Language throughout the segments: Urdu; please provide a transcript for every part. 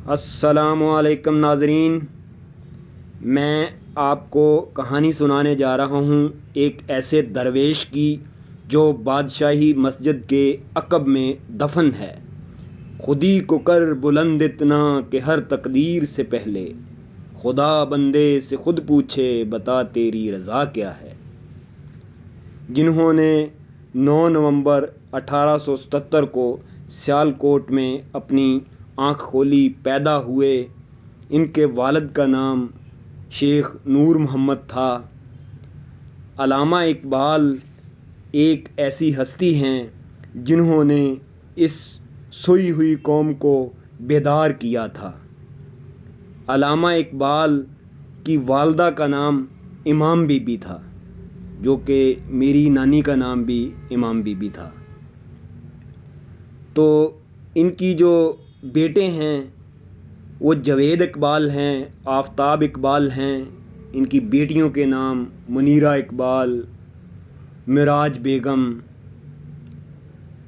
السلام علیکم ناظرین، میں آپ کو کہانی سنانے جا رہا ہوں ایک ایسے درویش کی جو بادشاہی مسجد کے عقب میں دفن ہے۔ خودی کو کر بلند اتنا کہ ہر تقدیر سے پہلے خدا بندے سے خود پوچھے بتا تیری رضا کیا ہے۔ جنہوں نے 9 نومبر 1877 کو سیالکوٹ میں اپنی آنکھ کھولی پیدا ہوئے، ان کے والد کا نام شیخ نور محمد تھا۔ علامہ اقبال ایک ایسی ہستی ہیں جنہوں نے اس سوئی ہوئی قوم کو بیدار کیا تھا۔ علامہ اقبال کی والدہ کا نام امام بی بی تھا، جو کہ میری نانی کا نام بھی امام بی بی تھا۔ تو ان کی جو بیٹے ہیں وہ جوید اقبال ہیں، آفتاب اقبال ہیں۔ ان کی بیٹیوں کے نام منیرہ اقبال، معراج بیگم،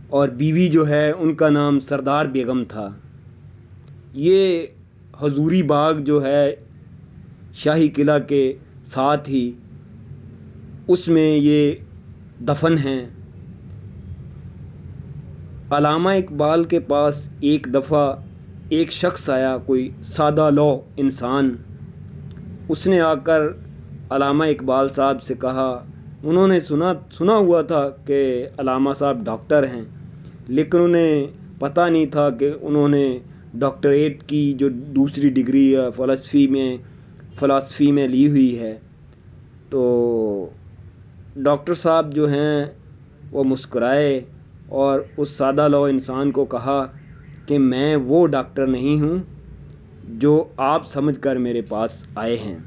اور بیوی جو ہے ان کا نام سردار بیگم تھا۔ یہ حضوری باغ جو ہے شاہی قلعہ کے ساتھ ہی، اس میں یہ دفن ہیں۔ علامہ اقبال کے پاس ایک دفعہ ایک شخص آیا، کوئی سادہ لوح انسان۔ اس نے آ کر علامہ اقبال صاحب سے کہا، انہوں نے سنا ہوا تھا کہ علامہ صاحب ڈاکٹر ہیں، لیکن انہیں پتہ نہیں تھا کہ انہوں نے ڈاکٹریٹ کی جو دوسری ڈگری فلسفی میں لی ہوئی ہے۔ تو ڈاکٹر صاحب جو ہیں وہ مسکرائے اور اس سادہ لوح انسان کو کہا کہ میں وہ ڈاکٹر نہیں ہوں جو آپ سمجھ کر میرے پاس آئے ہیں۔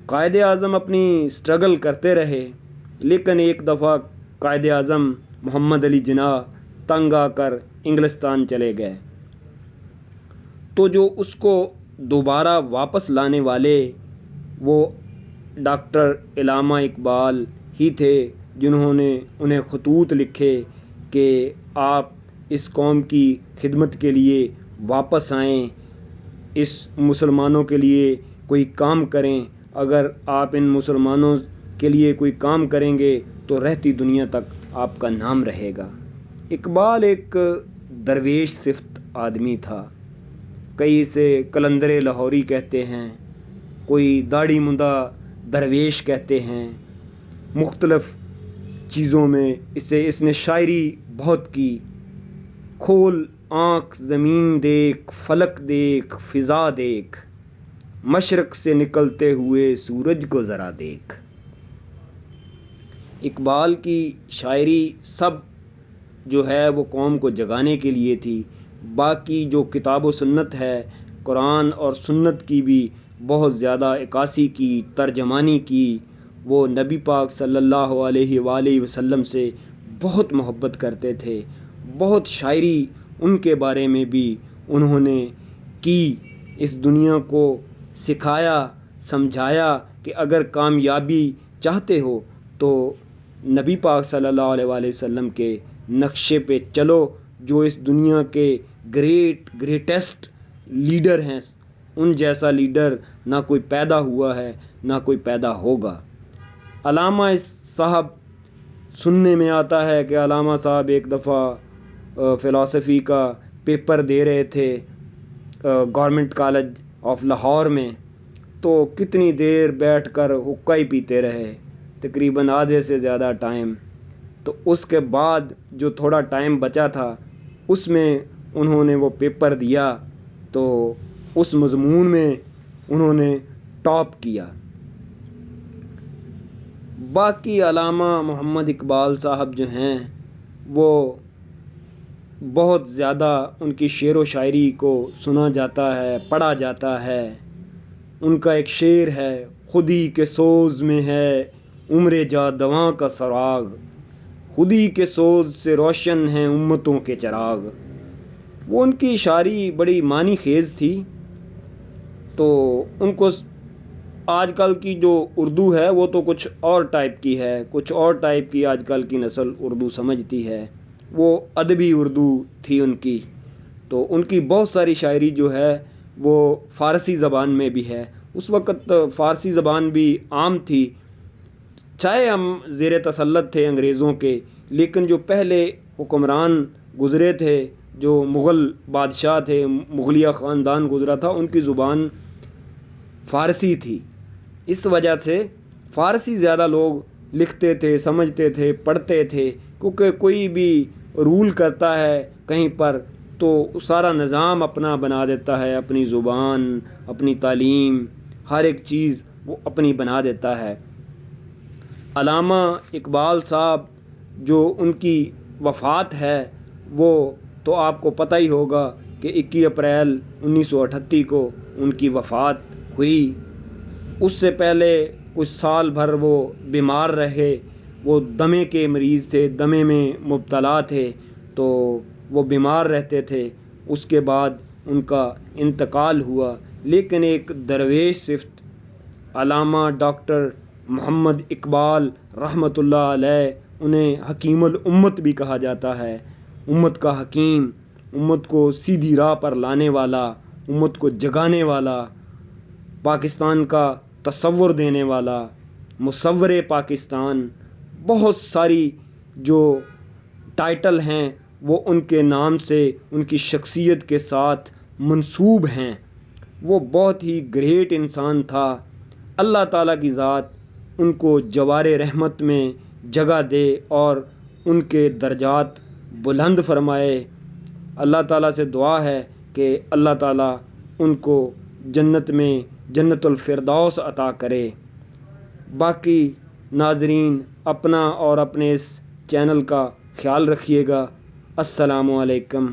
قائد اعظم اپنی سٹرگل کرتے رہے، لیکن ایک دفعہ قائد اعظم محمد علی جناح تنگ آ کر انگلستان چلے گئے۔ تو جو اس کو دوبارہ واپس لانے والے وہ ڈاکٹر علامہ اقبال ہی تھے، جنہوں نے انہیں خطوط لکھے کہ آپ اس قوم کی خدمت کے لیے واپس آئیں، اس مسلمانوں کے لیے کوئی کام کریں۔ اگر آپ ان مسلمانوں کے لیے کوئی کام کریں گے تو رہتی دنیا تک آپ کا نام رہے گا۔ اقبال ایک درویش صفت آدمی تھا۔ کئی اسے قلندر لاہوری کہتے ہیں، کوئی داڑھی مندہ درویش کہتے ہیں۔ مختلف چیزوں میں اس نے شاعری بہت کی۔ کھول آنکھ زمین دیکھ، فلک دیکھ، فضا دیکھ، مشرق سے نکلتے ہوئے سورج کو ذرا دیکھ۔ اقبال کی شاعری سب جو ہے وہ قوم کو جگانے کے لیے تھی۔ باقی جو کتاب و سنت ہے، قرآن اور سنت کی بھی بہت زیادہ عکاسی کی، ترجمانی کی۔ وہ نبی پاک صلی اللہ علیہ وآلہ وسلم سے بہت محبت کرتے تھے۔ بہت شاعری ان کے بارے میں بھی انہوں نے کی، اس دنیا کو سکھایا، سمجھایا کہ اگر کامیابی چاہتے ہو تو نبی پاک صلی اللہ علیہ وآلہ وسلم کے نقشے پہ چلو، جو اس دنیا کے گریٹسٹ لیڈر ہیں، ان جیسا لیڈر نہ کوئی پیدا ہوا ہے نہ کوئی پیدا ہوگا۔ علامہ صاحب سننے میں آتا ہے کہ علامہ صاحب ایک دفعہ فلسفی کا پیپر دے رہے تھے گورنمنٹ کالج آف لاہور میں، تو کتنی دیر بیٹھ کر حقہ ہی پیتے رہے، تقریباً آدھے سے زیادہ ٹائم۔ تو اس کے بعد جو تھوڑا ٹائم بچا تھا اس میں انہوں نے وہ پیپر دیا، تو اس مضمون میں انہوں نے ٹاپ کیا۔ باقی علامہ محمد اقبال صاحب جو ہیں وہ بہت زیادہ ان کی شعر و شاعری کو سنا جاتا ہے، پڑھا جاتا ہے۔ ان کا ایک شعر ہے، خودی کے سوز میں ہے عمر جاوداں کا سراغ، خودی کے سوز سے روشن ہیں امتوں کے چراغ۔ وہ ان کی شاعری بڑی معنی خیز تھی۔ تو ان کو آج کل کی جو اردو ہے وہ تو کچھ اور ٹائپ کی ہے، کچھ اور ٹائپ کی آج کل کی نسل اردو سمجھتی ہے۔ وہ ادبی اردو تھی ان کی۔ تو ان کی بہت ساری شاعری جو ہے وہ فارسی زبان میں بھی ہے. اس وقت فارسی زبان بھی عام تھی، چاہے ہم زیر تسلط تھے انگریزوں کے، لیکن جو پہلے حکمران گزرے تھے، جو مغل بادشاہ تھے، مغلیہ خاندان گزرا تھا، ان کی زبان فارسی تھی. اس وجہ سے فارسی زیادہ لوگ لکھتے تھے، سمجھتے تھے، پڑھتے تھے، کیونکہ کوئی بھی رول کرتا ہے کہیں پر تو سارا نظام اپنا بنا دیتا ہے، اپنی زبان، اپنی تعلیم، ہر ایک چیز وہ اپنی بنا دیتا ہے. علامہ اقبال صاحب جو ان کی وفات ہے وہ تو آپ کو پتہ ہی ہوگا کہ 21 اپریل 1938 کو ان کی وفات ہوئی. اس سے پہلے کچھ سال بھر وہ بیمار رہے، وہ دمے کے مریض تھے، دمے میں مبتلا تھے، تو وہ بیمار رہتے تھے. اس کے بعد ان کا انتقال ہوا. لیکن ایک درویش صفت علامہ ڈاکٹر محمد اقبال رحمۃ اللہ علیہ، انہیں حکیم الامت بھی کہا جاتا ہے، امت کا حکیم، امت کو سیدھی راہ پر لانے والا، امت کو جگانے والا، پاکستان کا تصور دینے والا، مصور پاکستان، بہت ساری جو ٹائٹل ہیں وہ ان کے نام سے، ان کی شخصیت کے ساتھ منسوب ہیں. وہ بہت ہی گریٹ انسان تھا. اللہ تعالیٰ کی ذات ان کو جوار رحمت میں جگہ دے اور ان کے درجات بلند فرمائے. اللہ تعالیٰ سے دعا ہے کہ اللہ تعالیٰ ان کو جنت میں جنت الفردوس عطا کرے. باقی ناظرین اپنا اور اپنے اس چینل کا خیال رکھیے گا. السلام علیکم.